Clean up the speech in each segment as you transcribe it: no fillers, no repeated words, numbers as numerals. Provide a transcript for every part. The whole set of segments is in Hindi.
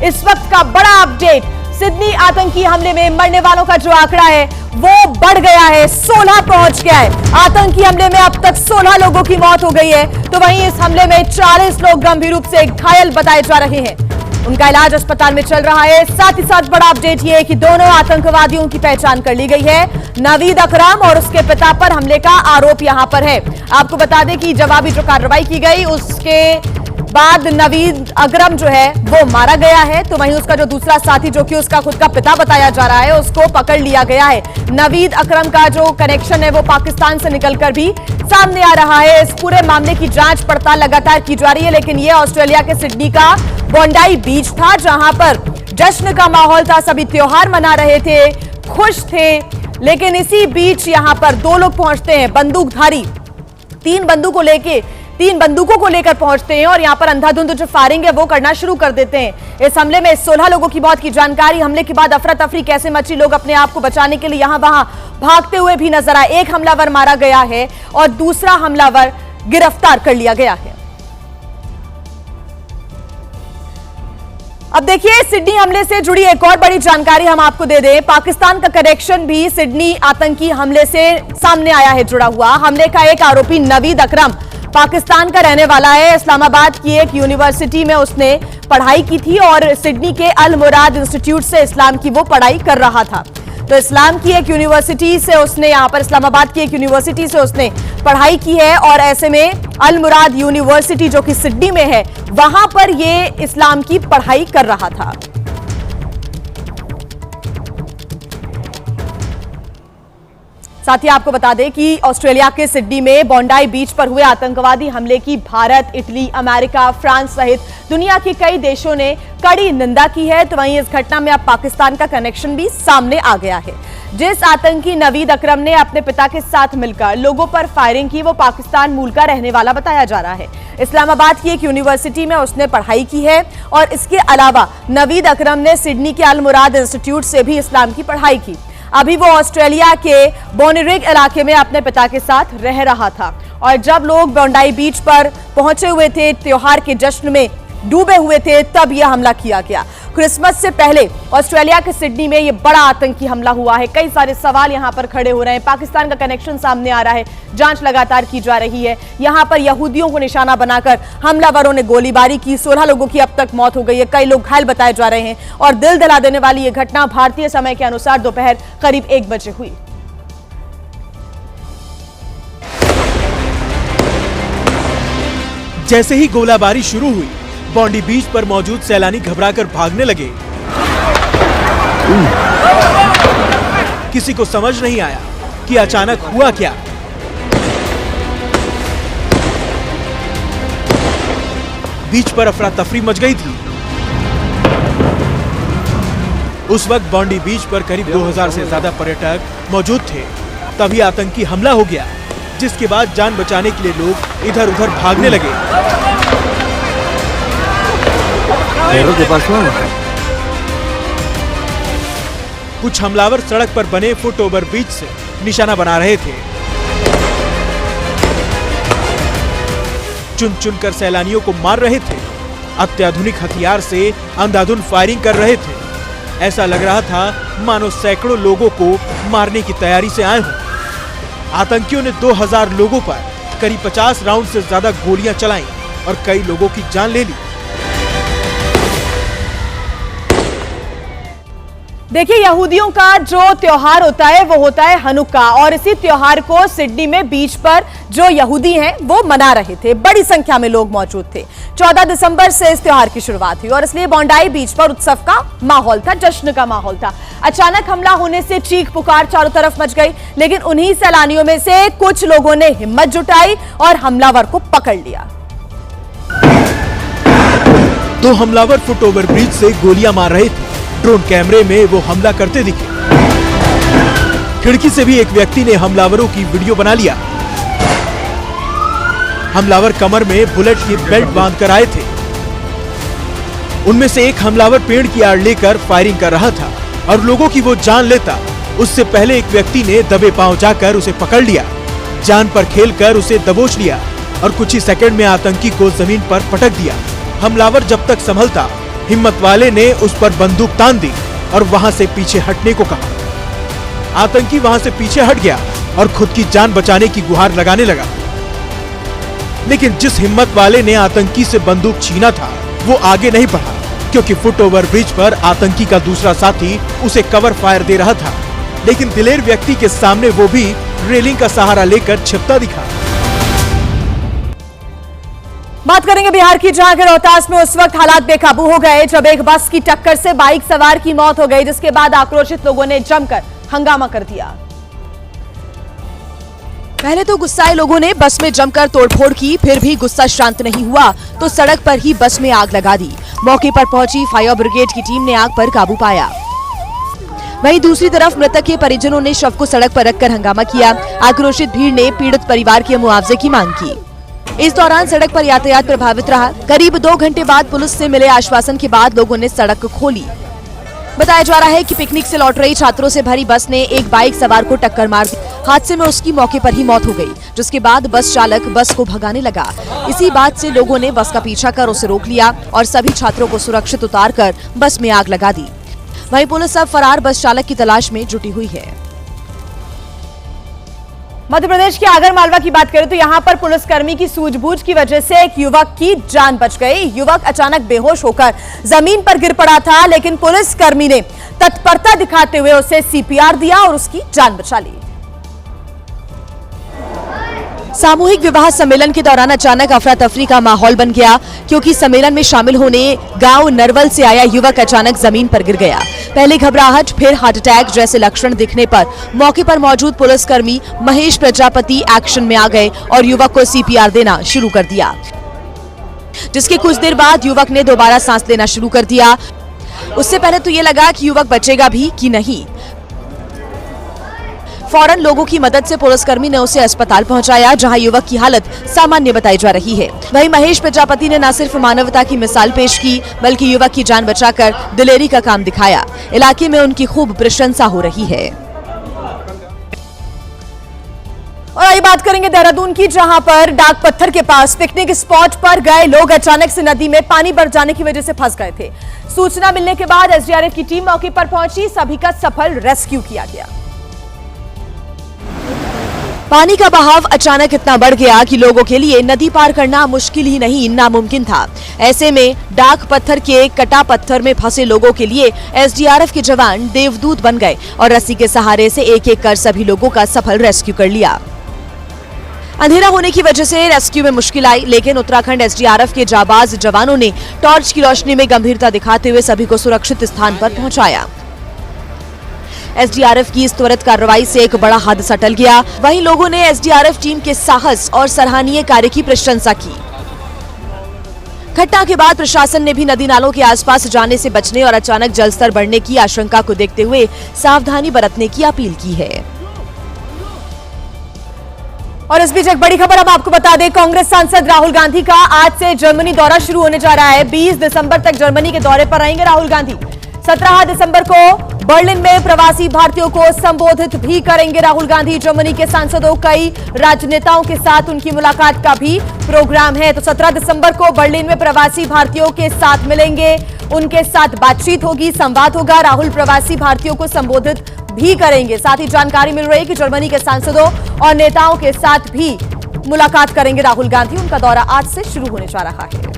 इस वक्त का बड़ा अपडेट, सिडनी आतंकी हमले में मरने वालों का जो आंकड़ा है वो बढ़ गया है, 16 पहुंच गया है। आतंकी हमले में अब तक 16 लोगों की मौत हो गई है, तो वहीं इस हमले में 40 लोग गंभीर रूप से घायल बताए जा रहे हैं। उनका इलाज अस्पताल में चल रहा है। साथ ही साथ बड़ा अपडेट ये है कि दोनों आतंकवादियों की पहचान कर ली गई है। नवीद अकरम और उसके पिता पर हमले का आरोप यहां पर है। आपको बता दें कि जवाबी जो कार्रवाई की गई उसके बाद नवीद अकरम जो है वो मारा गया है, तो वहीं उसका जो दूसरा साथी जो कि उसका खुद का पिता बताया जा रहा है उसको पकड़ लिया गया है। नवीद अकरम का जो कनेक्शन है वो पाकिस्तान से निकलकर भी सामने आ रहा है। इस पूरे मामले की जांच पड़ताल लगातार की जा रही है, लेकिन ये ऑस्ट्रेलिया के सिडनी का बोंडाई बीच था जहां पर जश्न का माहौल था, सभी त्योहार मना रहे थे, खुश थे। लेकिन इसी बीच यहां पर दो लोग पहुंचते हैं, बंदूकधारी, तीन बंदूकों को लेकर पहुंचते हैं और यहां पर अंधाधुंध जो फायरिंग है वो करना शुरू कर देते हैं। इस हमले में 16 लोगों की मौत की जानकारी। हमले के बाद अफरा तफरी कैसे मची, लोग अपने आप को बचाने के लिए यहां वहां भागते हुए भी नजर आए। एक हमलावर मारा गया है और दूसरा हमलावर गिरफ्तार कर लिया गया है। अब देखिए, सिडनी हमले से जुड़ी एक और बड़ी जानकारी हम आपको दे दें। पाकिस्तान का कनेक्शन भी सिडनी आतंकी हमले से सामने आया है जुड़ा हुआ। हमले का एक आरोपी नवीद अकरम पाकिस्तान का रहने वाला है। इस्लामाबाद की एक यूनिवर्सिटी में उसने पढ़ाई की थी और सिडनी के अल मुराद इंस्टीट्यूट से इस्लाम की वो पढ़ाई कर रहा था। तो इस्लाम की एक यूनिवर्सिटी से उसने यहां पर इस्लामाबाद की एक यूनिवर्सिटी से उसने पढ़ाई की है और ऐसे में अल मुराद यूनिवर्सिटी जो कि सिडनी में है वहां पर ये इस्लाम की पढ़ाई कर रहा था। साथ ही आपको बता दें कि ऑस्ट्रेलिया के सिडनी में बोंडाई बीच पर हुए आतंकवादी हमले की भारत, इटली, अमेरिका, फ्रांस सहित दुनिया के कई देशों ने कड़ी निंदा की है। तो वहीं इस घटना में अब पाकिस्तान का कनेक्शन भी सामने आ गया है। जिस आतंकी नवीद अकरम ने अपने पिता के साथ मिलकर लोगों पर फायरिंग की वो पाकिस्तान मूल का रहने वाला बताया जा रहा है। इस्लामाबाद की एक यूनिवर्सिटी में उसने पढ़ाई की है और इसके अलावा नवीद अकरम ने सिडनी के अल मुराद इंस्टीट्यूट से भी इस्लाम की पढ़ाई की। अभी वो ऑस्ट्रेलिया के बोनिरिग इलाके में अपने पिता के साथ रह रहा था और जब लोग बोंडाई बीच पर पहुंचे हुए थे, त्योहार के जश्न में डूबे हुए थे, तब यह हमला किया गया। क्रिसमस से पहले ऑस्ट्रेलिया के सिडनी में यह बड़ा आतंकी हमला हुआ है। कई सारे सवाल यहां पर खड़े हो रहे हैं। पाकिस्तान का कनेक्शन सामने आ रहा है, जांच लगातार की जा रही है। यहां पर यहूदियों को निशाना बनाकर हमलावरों ने गोलीबारी की। 16 लोगों की अब तक मौत हो गई है, कई लोग घायल बताए जा रहे हैं और दिल दहला देने वाली यह घटना भारतीय समय के अनुसार दोपहर करीब 1 बजे हुई। जैसे ही गोलाबारी शुरू हुई, बोंडी बीच पर मौजूद सैलानी घबराकर भागने लगे। किसी को समझ नहीं आया कि अचानक हुआ क्या। बीच पर अफरा तफरी मच गई थी। उस वक्त बोंडी बीच पर करीब 2000 से ज्यादा पर्यटक मौजूद थे। तभी आतंकी हमला हो गया, जिसके बाद जान बचाने के लिए लोग इधर उधर भागने लगे। कुछ हमलावर सड़क पर बने फुट ओवर ब्रिज से निशाना बना रहे थे। चुन चुनकर सैलानियों को मार रहे थे। अत्याधुनिक हथियार से अंधाधुंध फायरिंग कर रहे थे। ऐसा लग रहा था मानो सैकड़ों लोगों को मारने की तैयारी से आए हों। आतंकियों ने 2000 लोगों पर करीब 50 राउंड से ज्यादा गोलियां चलाई और कई लोगों की जान ले ली। देखिए, यहूदियों का जो त्योहार होता है वो होता है हनुक्का और इसी त्योहार को सिडनी में बीच पर जो यहूदी हैं वो मना रहे थे। बड़ी संख्या में लोग मौजूद थे। 14 दिसंबर से इस त्योहार की शुरुआत हुई और इसलिए बोंडाई बीच पर उत्सव का माहौल था, जश्न का माहौल था। अचानक हमला होने से चीख पुकार चारों तरफ मच गई, लेकिन उन्हीं सैलानियों में से कुछ लोगों ने हिम्मत जुटाई और हमलावर को पकड़ लिया। 2 हमलावर फुट ओवर ब्रिज से गोलियां मार रहे थे। ड्रोन कैमरे में वो हमला करते दिखे। खिड़की से भी एक व्यक्ति ने हमलावरों की वीडियो बना लिया। हमलावर कमर में बुलेट की बेल्ट बांधकर आए थे। उनमें से एक हमलावर पेड़ की आड़ लेकर फायरिंग कर रहा था और लोगों की वो जान लेता उससे पहले एक व्यक्ति ने दबे पांव जाकर उसे पकड़ लिया, जान पर खेलकर उसे दबोच लिया और कुछ ही सेकंड में आतंकी को जमीन पर पटक दिया। हमलावर जब तक संभलता, हिम्मत वाले ने उस पर बंदूक तान दी और वहां से पीछे हटने को कहा। आतंकी वहां से पीछे हट गया और खुद की जान बचाने की गुहार लगाने लगा। लेकिन जिस हिम्मत वाले ने आतंकी से बंदूक छीना था वो आगे नहीं बढ़ा, क्योंकि फुटओवर ब्रिज पर आतंकी का दूसरा साथी उसे कवर फायर दे रहा था। लेकिन दिलेर व्यक्ति के सामने वो भी रेलिंग का सहारा लेकर छिपता दिखा। बात करेंगे बिहार की, जहां के रोहतास में उस वक्त हालात बेकाबू हो गए जब एक बस की टक्कर से बाइक सवार की मौत हो गई, जिसके बाद आक्रोशित लोगों ने जमकर हंगामा कर दिया। पहले तो गुस्साए लोगों ने बस में जमकर तोड़फोड़ की, फिर भी गुस्सा शांत नहीं हुआ तो सड़क पर ही बस में आग लगा दी। मौके पर पहुंची फायर ब्रिगेड की टीम ने आग पर काबू पाया। वहीं दूसरी तरफ मृतक के परिजनों ने शव को सड़क पर रखकर हंगामा किया। आक्रोशित भीड़ ने पीड़ित परिवार के मुआवजे की मांग की। इस दौरान सड़क पर यातायात प्रभावित रहा। करीब 2 घंटे बाद पुलिस से मिले आश्वासन के बाद लोगों ने सड़क खोली। बताया जा रहा है कि पिकनिक से लौट रही छात्रों से भरी बस ने एक बाइक सवार को टक्कर मार दी। हादसे में उसकी मौके पर ही मौत हो गई, जिसके बाद बस चालक बस को भगाने लगा। इसी बात से लोगों ने बस का पीछा कर उसे रोक लिया और सभी छात्रों को सुरक्षित उतारकर बस में आग लगा दी। वहीं पुलिस अब फरार बस चालक की तलाश में जुटी हुई है। मध्य प्रदेश के आगरमालवा की बात करें तो यहां पर पुलिसकर्मी की सूझबूझ की वजह से एक युवक की जान बच गई। युवक अचानक बेहोश होकर जमीन पर गिर पड़ा था, लेकिन पुलिसकर्मी ने तत्परता दिखाते हुए उसे सीपीआर दिया और उसकी जान बचा ली। सामूहिक विवाह सम्मेलन के दौरान अचानक अफरा तफरी का माहौल बन गया, क्योंकि सम्मेलन में शामिल होने गांव नरवल से आया युवक अचानक जमीन पर गिर गया। पहले घबराहट, फिर हार्ट अटैक जैसे लक्षण दिखने पर मौके पर मौजूद पुलिसकर्मी महेश प्रजापति एक्शन में आ गए और युवक को सीपीआर देना शुरू कर दिया, जिसके कुछ देर बाद युवक ने दोबारा सांस लेना शुरू कर दिया। उससे पहले तो ये लगा कि युवक बचेगा भी कि नहीं। फौरन लोगों की मदद से पुलिसकर्मी ने उसे अस्पताल पहुंचाया, जहां युवक की हालत सामान्य बताई जा रही है। वहीं महेश प्रजापति ने न सिर्फ मानवता की मिसाल पेश की, बल्कि युवक की जान बचाकर दिलेरी का काम दिखाया। इलाके में उनकी खूब प्रशंसा हो रही है। और आइए बात करेंगे देहरादून की, जहां पर डाक पत्थर के पास पिकनिक स्पॉट पर गए लोग अचानक से नदी में पानी बढ़ जाने की वजह से फंस गए थे। सूचना मिलने के बाद एसडीआरएफ की टीम मौके पर पहुंची, सभी का सफल रेस्क्यू किया गया। पानी का बहाव अचानक इतना बढ़ गया कि लोगों के लिए नदी पार करना मुश्किल ही नहीं नामुमकिन था। ऐसे में डाक पत्थर के कटा पत्थर में फंसे लोगों के लिए एसडीआरएफ के जवान देवदूत बन गए और रस्सी के सहारे से एक एक कर सभी लोगों का सफल रेस्क्यू कर लिया। अंधेरा होने की वजह से रेस्क्यू में मुश्किल आई, लेकिन उत्तराखंड एसडीआरएफ के जाबाज जवानों ने टॉर्च की रोशनी में गंभीरता दिखाते हुए सभी को सुरक्षित स्थान पर पहुंचाया। एसडीआरएफ की इस त्वरित कार्रवाई से एक बड़ा हादसा टल गया। वहीं लोगों ने एसडीआरएफ टीम के साहस और सराहनीय कार्य की प्रशंसा की। घटना के बाद प्रशासन ने भी नदी नालों के आसपास जाने से बचने और अचानक जलस्तर बढ़ने की आशंका को देखते हुए सावधानी बरतने की अपील की है। और इस बीच एक बड़ी खबर हम आपको बता दें, कांग्रेस सांसद राहुल गांधी का आज से जर्मनी दौरा शुरू होने जा रहा है। 20 दिसंबर तक जर्मनी के दौरे पर रहेंगे राहुल गांधी। 17 दिसंबर को बर्लिन में प्रवासी भारतीयों को संबोधित भी करेंगे राहुल गांधी। जर्मनी के सांसदों, कई राजनेताओं के साथ उनकी मुलाकात का भी प्रोग्राम है। तो 17 दिसंबर को बर्लिन में प्रवासी भारतीयों के साथ मिलेंगे, उनके साथ बातचीत होगी, संवाद होगा। राहुल प्रवासी भारतीयों को संबोधित भी करेंगे। साथ ही जानकारी मिल रही है कि जर्मनी के सांसदों और नेताओं के साथ भी मुलाकात करेंगे राहुल गांधी। उनका दौरा आज से शुरू होने जा रहा है।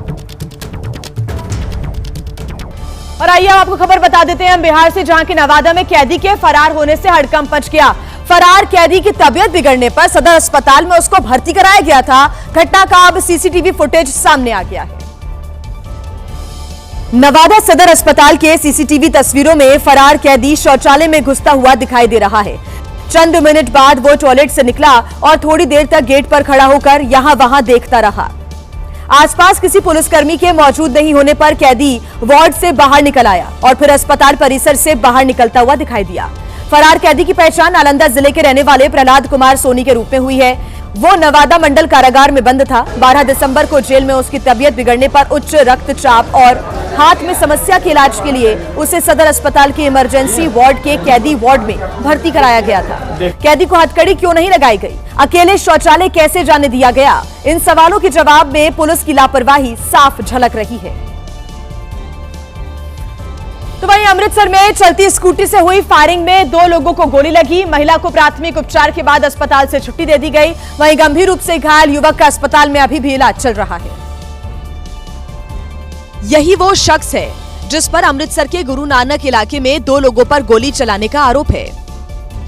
और आइए आपको खबर बता देते हैं हम बिहार से, जहां के नवादा में कैदी के फरार होने से हड़कंप मच गया। फरार कैदी की तबीयत बिगड़ने पर सदर अस्पताल में उसको भर्ती कराया गया था। घटना का अब सीसीटीवी फुटेज सामने आ गया है। नवादा सदर अस्पताल के सीसीटीवी तस्वीरों में फरार कैदी शौचालय में घुसता हुआ दिखाई दे रहा है। चंद मिनट बाद वो टॉयलेट से निकला और थोड़ी देर तक गेट पर खड़ा होकर यहां वहां देखता रहा। आसपास किसी पुलिसकर्मी के मौजूद नहीं होने पर कैदी वार्ड से बाहर निकल आया और फिर अस्पताल परिसर से बाहर निकलता हुआ दिखाई दिया। फरार कैदी की पहचान नालंदा जिले के रहने वाले प्रहलाद कुमार सोनी के रूप में हुई है। वो नवादा मंडल कारागार में बंद था। 12 दिसंबर को जेल में उसकी तबीयत बिगड़ने पर उच्च रक्तचाप और हाथ में समस्या के इलाज के लिए उसे सदर अस्पताल के इमरजेंसी वार्ड के कैदी वार्ड में भर्ती कराया गया था। कैदी को हथकड़ी क्यों नहीं लगाई गई? अकेले शौचालय कैसे जाने दिया गया? इन सवालों के जवाब में पुलिस की लापरवाही साफ झलक रही है। तो वहीं अमृतसर में चलती स्कूटी से हुई फायरिंग में 2 लोगों को गोली लगी। महिला को प्राथमिक उपचार के बाद अस्पताल से छुट्टी दे दी गई। वहीं गंभीर रूप से घायल युवक का अस्पताल में अभी भी इलाज चल रहा है। यही वो शख्स है जिस पर अमृतसर के गुरु नानक इलाके में 2 लोगों पर गोली चलाने का आरोप है।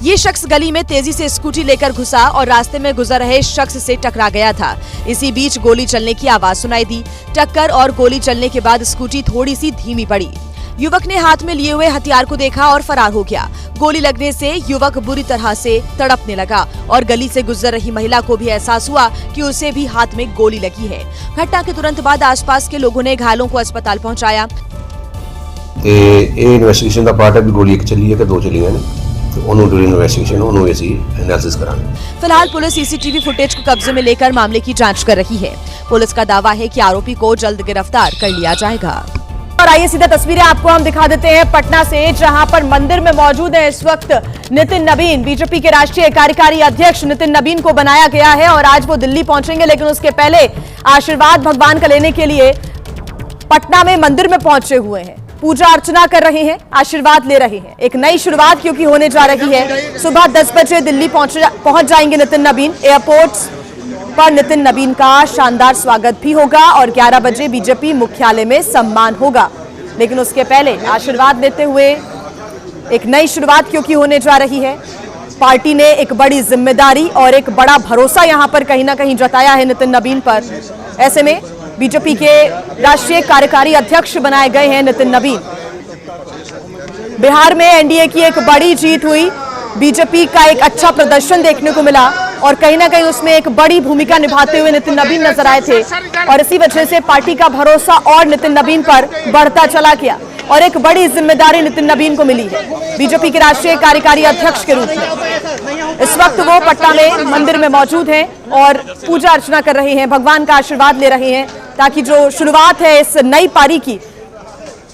ये शख्स गली में तेजी से स्कूटी लेकर घुसा और रास्ते में गुजर रहे शख्स से टकरा गया था। इसी बीच गोली चलने की आवाज सुनाई दी। टक्कर और गोली चलने के बाद स्कूटी थोड़ी सी धीमी पड़ी। युवक ने हाथ में लिए हुए हथियार को देखा और फरार हो गया। गोली लगने से युवक बुरी तरह से तड़पने लगा और गली से गुजर रही महिला को भी एहसास हुआ कि उसे भी हाथ में गोली लगी है। घटना के तुरंत बाद आसपास के लोगों ने घायलों को अस्पताल पहुंचाया। इन्वेस्टिगेशन का पार्ट है भी गोली एक चली है कि 2 चली है फिलहाल पुलिस सीसीटीवी फुटेज को कब्जे में लेकर मामले की जांच कर रही है। पुलिस का दावा है कि आरोपी को जल्द गिरफ्तार कर लिया जाएगा। और आइए सीधा तस्वीरें आपको हम दिखा देते हैं पटना से, जहां पर मंदिर में मौजूद है इस वक्त नितिन नवीन। बीजेपी के राष्ट्रीय कार्यकारी अध्यक्ष नितिन नवीन को बनाया गया है और आज वो दिल्ली पहुंचेंगे, लेकिन उसके पहले आशीर्वाद भगवान का लेने के लिए पटना में मंदिर में पहुंचे हुए हैं। पूजा अर्चना कर रहे हैं, आशीर्वाद ले रहे हैं। एक नई शुरुआत क्योंकि होने जा रही है। सुबह 10 बजे दिल्ली पहुंच जाएंगे नितिन नवीन। एयरपोर्ट पर नितिन नवीन का शानदार स्वागत भी होगा और 11 बजे बीजेपी मुख्यालय में सम्मान होगा। लेकिन उसके पहले आशीर्वाद लेते हुए एक नई शुरुआत क्योंकि होने जा रही है। पार्टी ने एक बड़ी जिम्मेदारी और एक बड़ा भरोसा यहां पर कहीं ना कहीं जताया है नितिन नवीन पर। ऐसे में बीजेपी के राष्ट्रीय कार्यकारी अध्यक्ष बनाए गए हैं नितिन नवीन। बिहार में एनडीए की एक बड़ी जीत हुई। बीजेपी का एक अच्छा प्रदर्शन देखने को मिला और कहीं ना कहीं उसमें एक बड़ी भूमिका निभाते हुए नितिन नवीन नजर आए थे और इसी वजह से पार्टी का भरोसा और नितिन नवीन पर बढ़ता चला गया और एक बड़ी जिम्मेदारी नितिन नवीन को मिली है बीजेपी के राष्ट्रीय कार्यकारी अध्यक्ष के रूप में। इस वक्त वो पटना में मंदिर में मौजूद हैं और पूजा अर्चना कर रहे हैं, भगवान का आशीर्वाद ले रहे हैं ताकि जो शुरुआत है इस नई पारी की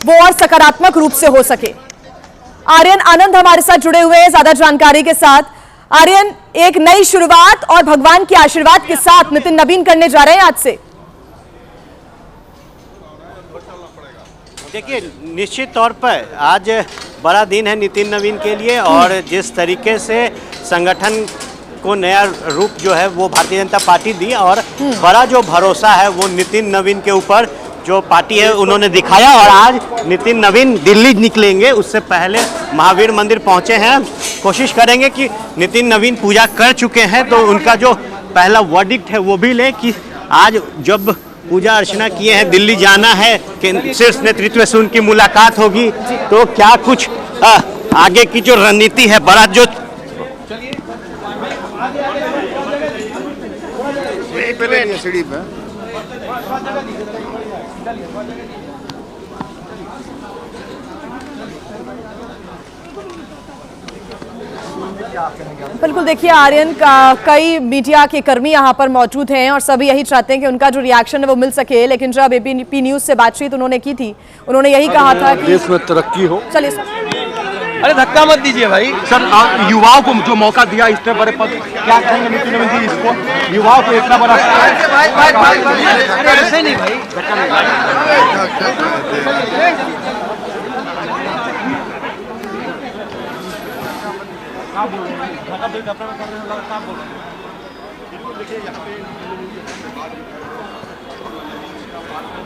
वो और सकारात्मक रूप से हो सके। आर्यन आनंद हमारे साथ जुड़े हुए हैं ज्यादा जानकारी के साथ। आर्यन, एक नई शुरुआत और भगवान के आशीर्वाद के साथ नितिन नवीन करने जा रहे हैं आज से। देखिए, निश्चित तौर पर आज बड़ा दिन है नितिन नवीन के लिए और जिस तरीके से संगठन को नया रूप जो है वो भारतीय जनता पार्टी दी और बड़ा जो भरोसा है वो नितिन नवीन के ऊपर जो पार्टी है उन्होंने दिखाया और आज नितिन नवीन दिल्ली निकलेंगे, उससे पहले महावीर मंदिर पहुंचे हैं। कोशिश करेंगे कि नितिन नवीन पूजा कर चुके हैं तो उनका जो पहला वर्डिक्ट है वो भी लें कि आज जब पूजा अर्चना किए हैं, दिल्ली जाना है कि शीर्ष नेतृत्व से उनकी मुलाकात होगी तो क्या कुछ आगे की जो रणनीति है बड़ा जो सीढ़ी पे बिल्कुल, देखिए आर्यन का कई मीडिया के कर्मी यहाँ पर मौजूद हैं और सभी यही चाहते हैं कि उनका जो रिएक्शन है वो मिल सके। लेकिन जब एबीपी न्यूज से बातचीत उन्होंने की थी, उन्होंने यही कहा था कि देश में तरक्की हो। चलिए अरे धक्का मत दीजिए भाई। सर, युवाओं को जो मौका दिया इतने बड़े पद, क्या कहेंगे नितिन नवीन जी इसको? युवाओं को इतना बड़ा ऐसे नहीं भाई।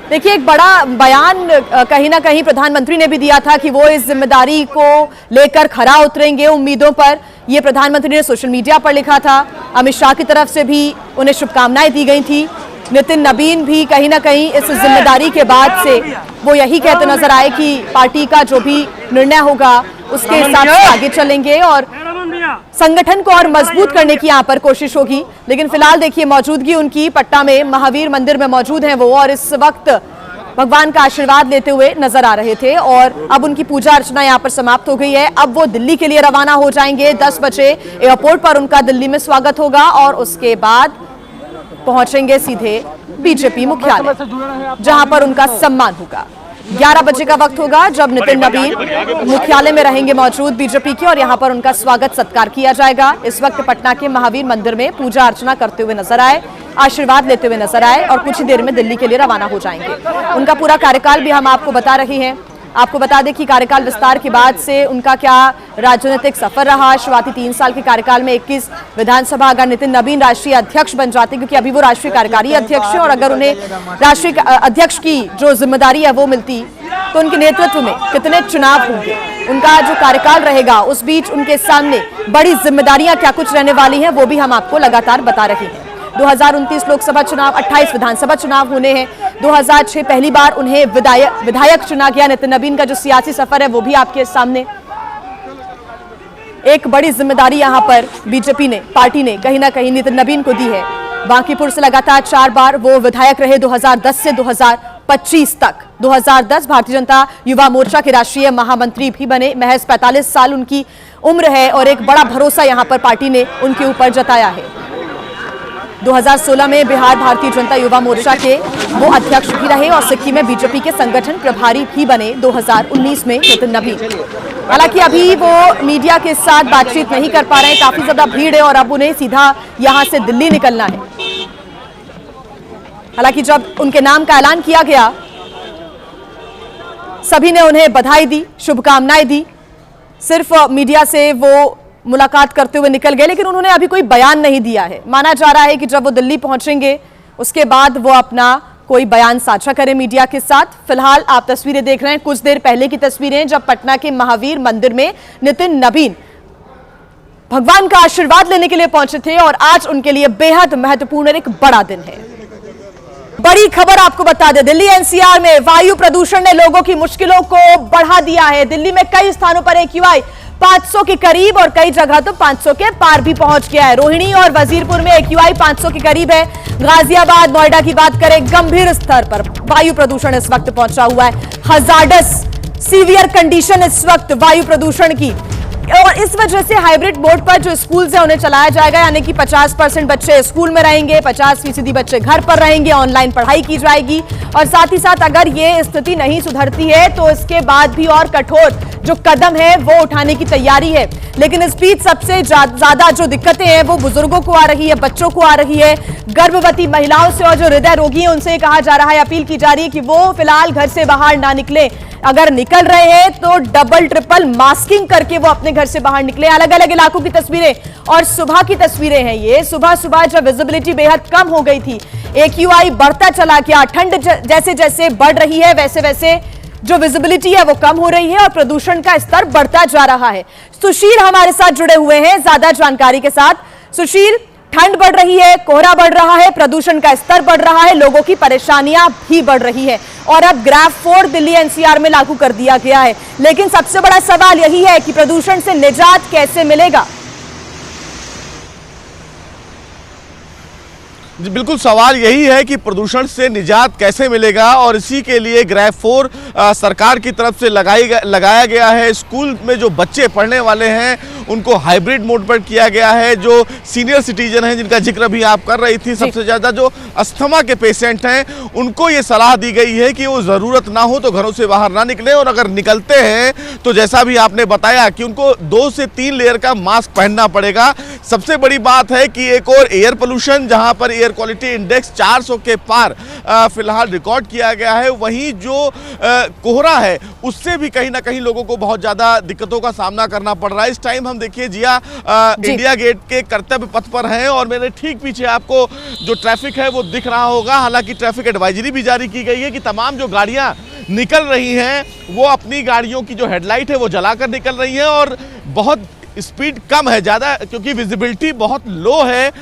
देखिए, एक बड़ा बयान कहीं ना कहीं प्रधानमंत्री ने भी दिया था कि वो इस जिम्मेदारी को लेकर खरा उतरेंगे उम्मीदों पर। ये प्रधानमंत्री ने सोशल मीडिया पर लिखा था। अमित शाह की तरफ से भी उन्हें शुभकामनाएं दी गई थी। नितिन नवीन भी कहीं ना कहीं इस जिम्मेदारी के बाद से वो यही कहते नजर आए कि पार्टी का जो भी निर्णय होगा उसके हिसाब से आगे चलेंगे और संगठन को और मजबूत करने की यहाँ पर कोशिश होगी। लेकिन फिलहाल देखिए मौजूदगी उनकी पटना में महावीर मंदिर में मौजूद हैं वो और इस वक्त भगवान का आशीर्वाद लेते हुए नजर आ रहे थे और अब उनकी पूजा अर्चना यहाँ पर समाप्त हो गई है। अब वो दिल्ली के लिए रवाना हो जाएंगे। 10 बजे एयरपोर्ट पर उनका दिल्ली में स्वागत होगा और उसके बाद पहुंचेंगे सीधे बीजेपी मुख्यालय जहां पर उनका सम्मान होगा। 11 बजे का वक्त होगा जब नितिन नवीन मुख्यालय में रहेंगे मौजूद बीजेपी के और यहां पर उनका स्वागत सत्कार किया जाएगा। इस वक्त पटना के महावीर मंदिर में पूजा अर्चना करते हुए नजर आए, आशीर्वाद लेते हुए नजर आए और कुछ ही देर में दिल्ली के लिए रवाना हो जाएंगे। उनका पूरा कार्यकाल भी हम आपको बता रहे हैं। आपको बता दें कि कार्यकाल विस्तार के बाद से उनका क्या राजनीतिक सफर रहा। शुरुआती 3 साल के कार्यकाल में 21 विधानसभा अगर नितिन नवीन राष्ट्रीय अध्यक्ष बन जाते, क्योंकि अभी वो राष्ट्रीय कार्यकारी अध्यक्ष है, और अगर उन्हें राष्ट्रीय अध्यक्ष की जो जिम्मेदारी है वो मिलती, तो उनके नेतृत्व में कितने चुनाव होंगे, उनका जो कार्यकाल रहेगा उस बीच उनके सामने बड़ी जिम्मेदारियां क्या कुछ रहने वाली हैं, वो भी हम आपको लगातार बता रहे हैं। 2029 लोकसभा चुनाव, 28 विधानसभा चुनाव होने हैं। 2006 पहली बार उन्हें विधायक चुना गया। नितिन नवीन का जो सियासी सफर है वो भी आपके सामने। एक बड़ी जिम्मेदारी यहां पर बीजेपी ने, पार्टी ने कहीं ना कहीं नितिन नवीन को दी है। बांकीपुर से लगातार 4 बार वो विधायक रहे, 2010 से 2025 तक। 2010 भारतीय जनता युवा मोर्चा के राष्ट्रीय महामंत्री भी बने। महज 45 साल उनकी उम्र है और एक बड़ा भरोसा यहां पर पार्टी ने उनके ऊपर जताया है। 2016 में बिहार भारतीय जनता युवा मोर्चा के वो अध्यक्ष भी रहे और सिक्किम में बीजेपी के संगठन प्रभारी भी बने 2019 में नितिन नवीन। हालांकि अभी वो मीडिया के साथ बातचीत नहीं कर पा रहे हैं, काफी ज्यादा भीड़ है और अब उन्हें सीधा यहां से दिल्ली निकलना है। हालांकि जब उनके नाम का ऐलान किया गया, सभी ने उन्हें बधाई दी, शुभकामनाएं दी। सिर्फ मीडिया से वो मुलाकात करते हुए निकल गए, लेकिन उन्होंने अभी कोई बयान नहीं दिया है। माना जा रहा है कि जब वो दिल्ली पहुंचेंगे उसके बाद वो अपना कोई बयान साझा करें मीडिया के साथ। फिलहाल आप तस्वीरें देख रहे हैं, कुछ देर पहले की तस्वीरें, जब पटना के महावीर मंदिर में नितिन नवीन भगवान का आशीर्वाद लेने के लिए पहुंचे थे और आज उनके लिए बेहद महत्वपूर्ण एक बड़ा दिन है। बड़ी खबर आपको बता दें, दिल्ली एनसीआर में वायु प्रदूषण ने लोगों की मुश्किलों को बढ़ा दिया है। दिल्ली में कई स्थानों पर AQI 500 के करीब और कई जगह तो 500 के पार भी पहुंच गया है। रोहिणी और वजीरपुर में AQI 500 के करीब है। गाजियाबाद, नोएडा की बात करें, गंभीर स्तर पर वायु प्रदूषण इस वक्त पहुंचा हुआ है। हजार्डस सीवियर कंडीशन इस वक्त वायु प्रदूषण की, और इस वजह से हाइब्रिड मोड पर जो स्कूल है उन्हें चलाया जाएगा, यानी कि 50% बच्चे स्कूल में रहेंगे, 50% बच्चे घर पर रहेंगे, ऑनलाइन पढ़ाई की जाएगी। और साथ ही साथ अगर ये स्थिति नहीं सुधरती है तो इसके बाद भी और कठोर जो कदम है वो उठाने की तैयारी है। लेकिन इस बीच सबसे ज्यादा जो दिक्कतें हैं वो बुजुर्गों को आ रही है, बच्चों को आ रही है, गर्भवती महिलाओं से, और जो हृदय रोगी हैं उनसे कहा जा रहा है, अपील की जा रही है कि वो फिलहाल घर से बाहर ना निकले। अगर निकल रहे हैं तो डबल ट्रिपल मास्किंग करके वो अपने घर से बाहर निकले। अलग अलग इलाकों की तस्वीरें और सुबह की तस्वीरें हैं ये। सुबह सुबह जब विजिबिलिटी बेहद कम हो गई थी, AQI बढ़ता चला गया। ठंड जैसे जैसे बढ़ रही है वैसे वैसे जो विजिबिलिटी है वो कम हो रही है और प्रदूषण का स्तर बढ़ता जा रहा है। सुशील हमारे साथ जुड़े हुए हैं ज्यादा जानकारी के साथ। सुशील, ठंड बढ़ रही है, कोहरा बढ़ रहा है, प्रदूषण का स्तर बढ़ रहा है, लोगों की परेशानियां भी बढ़ रही है और अब ग्राफ 4 दिल्ली एनसीआर में लागू कर दिया गया है। लेकिन सबसे बड़ा सवाल यही है कि प्रदूषण से निजात कैसे मिलेगा? जी बिल्कुल, सवाल यही है कि प्रदूषण से निजात कैसे मिलेगा और इसी के लिए ग्राफ 4 सरकार की तरफ से लगाया गया है। स्कूल में जो बच्चे पढ़ने वाले हैं उनको हाइब्रिड मोड पर किया गया है। जो सीनियर सिटीजन हैं जिनका जिक्र भी आप कर रही थी, सबसे ज़्यादा जो अस्थमा के पेशेंट हैं उनको ये सलाह दी गई है कि वो ज़रूरत ना हो तो घरों से बाहर ना निकलें, और अगर निकलते हैं तो जैसा भी आपने बताया कि उनको 2 से 3 लेयर का मास्क पहनना पड़ेगा। सबसे बड़ी बात है कि एक और एयर पोल्यूशन, जहाँ पर एयर क्वालिटी इंडेक्स 400 के पार फिलहाल रिकॉर्ड किया गया है, वहीं जो कोहरा है उससे भी कहीं ना कहीं लोगों को बहुत ज़्यादा दिक्कतों का सामना करना पड़ रहा है। इस टाइम हम देखिए जिया इंडिया गेट के कर्तव्य पथ पर हैं और मेरे ठीक पीछे आपको जो ट्रैफिक है वो दिख रहा होगा। हालांकि ट्रैफिक एडवाइजरी भी जारी की गई है कि तमाम जो गाड़ियां निकल रही हैं वो अपनी गाड़ियों की जो हेडलाइट है वो जलाकर निकल रही है और बहुत स्पीड कम है, ज़्यादा क्योंकि विजिबिलिटी बहुत लो है।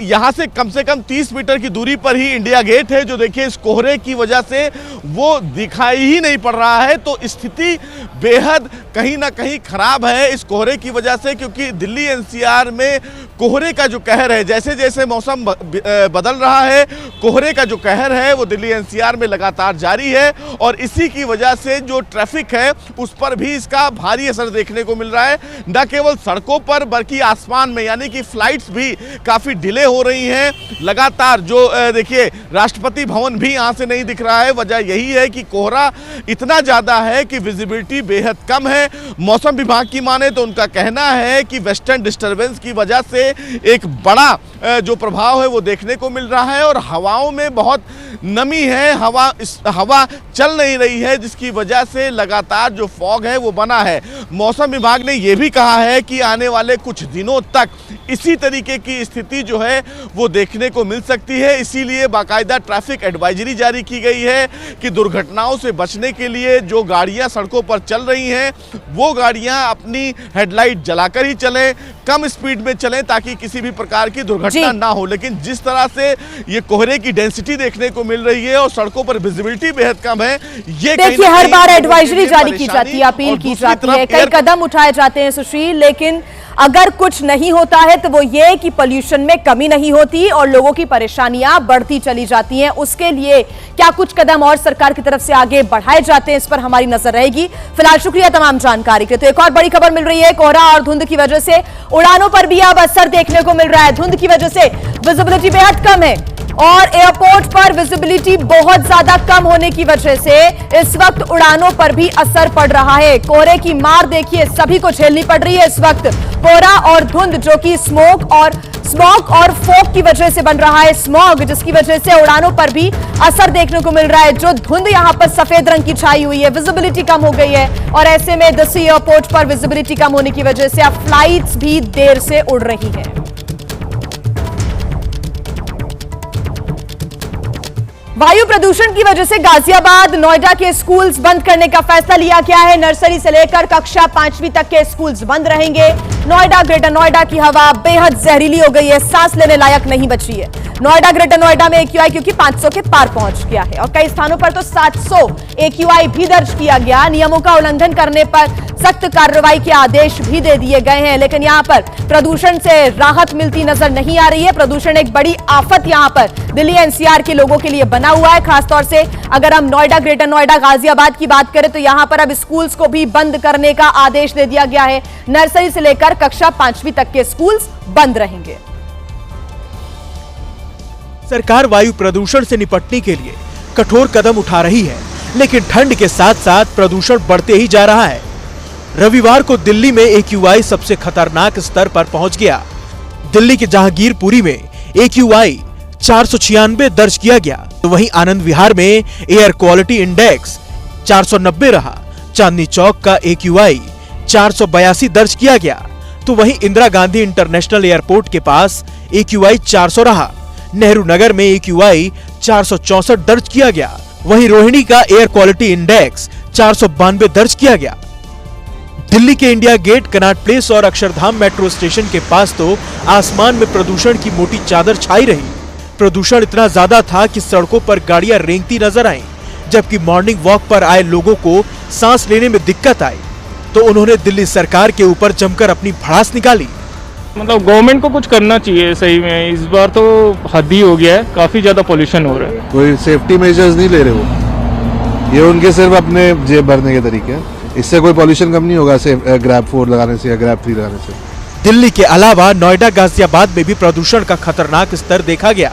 यहाँ से कम 30 मीटर की दूरी पर ही इंडिया गेट है, जो देखिए इस कोहरे की वजह से वो दिखाई ही नहीं पड़ रहा है। तो स्थिति बेहद कहीं ना कहीं खराब है इस कोहरे की वजह से, क्योंकि दिल्ली एनसीआर में कोहरे का जो कहर है, जैसे जैसे मौसम बदल रहा है, कोहरे का जो कहर है वो दिल्ली एनसीआर में लगातार जारी है और इसी की वजह से जो ट्रैफिक है उस पर भी इसका भारी असर देखने को मिल रहा है। न केवल सड़कों पर बल्कि आसमान में, यानी कि फ्लाइट्स भी काफ़ी डिले हो रही हैं लगातार। जो देखिए राष्ट्रपति भवन भी यहाँ से नहीं दिख रहा है। वजह यही है कि कोहरा इतना ज़्यादा है कि विजिबिलिटी बेहद कम है। मौसम विभाग की माने तो उनका कहना है कि वेस्टर्न डिस्टर्बेंस की वजह से एक बड़ा जो प्रभाव है वो देखने को मिल रहा है। और हवाओं में बहुत नमी है, हवा चल नहीं रही है, जिसकी वजह से लगातार जो फॉग है वो बना है। मौसम विभाग ने ये भी कहा है कि आने वाले कुछ दिनों तक इसी तरीके की स्थिति जो है वो देखने को मिल सकती है। इसीलिए बाकायदा ट्रैफिक एडवाइजरी जारी की गई है कि दुर्घटनाओं से बचने के लिए जो गाड़ियां सड़कों पर चल रही हैं वो गाड़ियां अपनी हेडलाइट जलाकर ही चलें, कम स्पीड में चलें, ताकि किसी भी प्रकार की दुर्घटना ना हो। लेकिन जिस तरह से ये कोहरे की डेंसिटी देखने को मिल रही है और सड़कों पर विजिबिलिटी बेहद कम है, ये देखिए हर बार एडवाइजरी जारी की जाती है, अपील की जाती है, कई कदम उठाए जाते हैं सुशील, लेकिन अगर कुछ नहीं होता है तो वो ये कि पोल्यूशन में कमी नहीं होती और लोगों की परेशानियां बढ़ती चली जाती हैं। उसके लिए क्या कुछ कदम और सरकार की तरफ से आगे बढ़ाए जाते हैं, इस पर हमारी नजर रहेगी। फिलहाल शुक्रिया तमाम जानकारी के। तो एक और बड़ी खबर मिल रही है, कोहरा और धुंध की वजह से उड़ानों पर भी अब असर देखने को मिल रहा है। धुंध की वजह से विजिबिलिटी बेहद कम है और एयरपोर्ट पर विजिबिलिटी बहुत ज्यादा कम होने की वजह से इस वक्त उड़ानों पर भी असर पड़ रहा है। कोहरे की मार देखिए सभी को झेलनी पड़ रही है इस वक्त। कोहरा और धुंध जो कि स्मोक और फोग की वजह से बन रहा है, स्मॉग जिसकी वजह से उड़ानों पर भी असर देखने को मिल रहा है। जो धुंध यहां पर सफेद रंग की छाई हुई है, विजिबिलिटी कम हो गई है और ऐसे में दिल्ली एयरपोर्ट पर विजिबिलिटी कम होने की वजह से अब फ्लाइट्स भी देर से उड़ रही हैं। वायु प्रदूषण की वजह से गाजियाबाद, नोएडा के स्कूल्स बंद करने का फैसला लिया गया है। नर्सरी से लेकर कक्षा 5वीं तक के स्कूल्स बंद रहेंगे। नोएडा, ग्रेटर नोएडा की हवा बेहद जहरीली हो गई है, सांस लेने लायक नहीं बची है। नोएडा, ग्रेटर नोएडा में AQI क्योंकि 500 के पार पहुंच गया है और कई स्थानों पर तो 700 AQI भी दर्ज किया गया। नियमों का उल्लंघन करने पर सख्त कार्रवाई के आदेश भी दे दिए गए हैं। लेकिन यहां पर प्रदूषण से राहत मिलती नजर नहीं आ रही है। प्रदूषण एक बड़ी आफत यहां पर दिल्ली NCR के लोगों के लिए बना हुआ है। खासतौर से अगर हम नोएडा, ग्रेटर नोएडा, गाजियाबाद की बात करें तो यहां पर अब स्कूल्स को भी बंद करने का आदेश दे दिया गया है। नर्सरी से लेकर कक्षा 5वीं तक के स्कूल्स बंद रहेंगे। सरकार वायु प्रदूषण से निपटने के लिए कठोर कदम उठा रही है, लेकिन ठंड के साथ साथ प्रदूषण बढ़ते ही जा रहा है। रविवार को दिल्ली में AQI सबसे खतरनाक स्तर पर पहुंच गया। दिल्ली के जहांगीरपुरी में AQI 496 दर्ज किया गया, तो वहीं आनंद विहार में एयर क्वालिटी इंडेक्स 490 रहा। चांदनी चौक का AQI 482 दर्ज किया गया, तो वहीं इंदिरा गांधी इंटरनेशनल एयरपोर्ट के पास AQI 400 रहा। नेहरू नगर में AQI 464 दर्ज किया गया, वहीं रोहिणी का एयर क्वालिटी इंडेक्स 492 दर्ज किया गया। दिल्ली के इंडिया गेट, कनॉट प्लेस और अक्षरधाम मेट्रो स्टेशन के पास तो आसमान में प्रदूषण की मोटी चादर छाई रही। प्रदूषण इतना ज्यादा था कि सड़कों पर गाड़ियां रेंगती नजर आईं, जबकि मॉर्निंग वॉक पर आए लोगों को सांस लेने में दिक्कत आई तो उन्होंने दिल्ली सरकार के ऊपर जमकर अपनी भड़ास निकाली। मतलब गवर्नमेंट को कुछ करना चाहिए सही में, इस बार तो हद ही हो गया है, काफी ज्यादा पोल्यूशन हो रहा है। कोई सेफ्टी मेजर्स नहीं ले रहे वो, ये उनके सिर्फ अपने जेब भरने के तरीके हैं। इससे कोई पोल्यूशन कम नहीं होगा ग्रैब 4 लगाने से या ग्रैब 3 लगाने से। दिल्ली के अलावा नोएडा, गाजियाबाद में भी प्रदूषण का खतरनाक स्तर देखा गया।